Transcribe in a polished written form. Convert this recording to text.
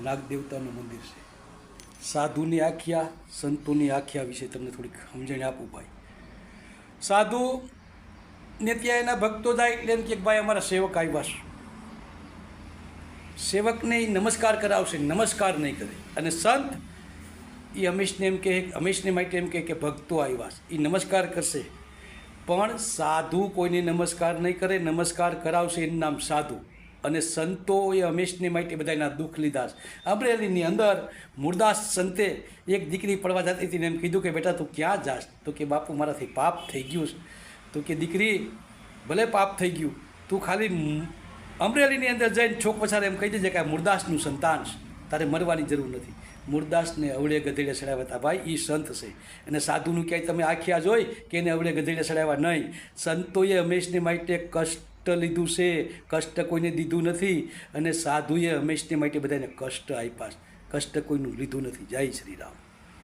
નાગદેવતાનું મંદિર છે. સાધુની આખ્યા, સંતોની આખ્યા વિશે તમને થોડીક સમજણ આપું ભાઈ. સાધુ ને ત્યાં એના ભક્તો જાય એટલે એમ કે ભાઈ અમારા સેવક આવ્યા છે. સેવકને એ નમસ્કાર કરાવશે, નમસ્કાર નહીં કરે. અને સંત એ હંમેશને એમ કહે, હંમેશને માટે એમ કહે કે ભક્તો આવ્યા છે, એ નમસ્કાર કરશે. પણ સાધુ કોઈને નમસ્કાર નહીં કરે, નમસ્કાર કરાવશે એનું નામ સાધુ. અને સંતોએ હંમેશને માટે બધાના દુઃખ લીધા છે. અમરેલીની અંદર મુરદાસ સંતે એક દીકરી પડવા જતી હતી ને એમ કીધું કે બેટા તું ક્યાં જાશ? તો કે બાપુ મારાથી પાપ થઈ ગયું છે. તો કે દીકરી ભલે પાપ થઈ ગયું, તું ખાલી અમરેલીની અંદર જઈને છોક પછાડે એમ કહી દેજે કે આ મુરદાસનું સંતાન છે, તારે મરવાની જરૂર નથી. મુરદાસને અવળે ગધેડે ચડાવ્યા હતા ભાઈ, એ સંત છે. અને સાધુનું ક્યાંય તમે આખ્યા જોઈ કે એને અવળે ગધેડે ચડાવ્યા? નહીં. સંતોએ હંમેશને માટે કષ્ટ લીધું છે, કષ્ટ કોઈને દીધું નથી. અને સાધુએ હંમેશને માટે બધાને કષ્ટ આપ્યા છે, કષ્ટ કોઈનું લીધું નથી. જય શ્રી રામ.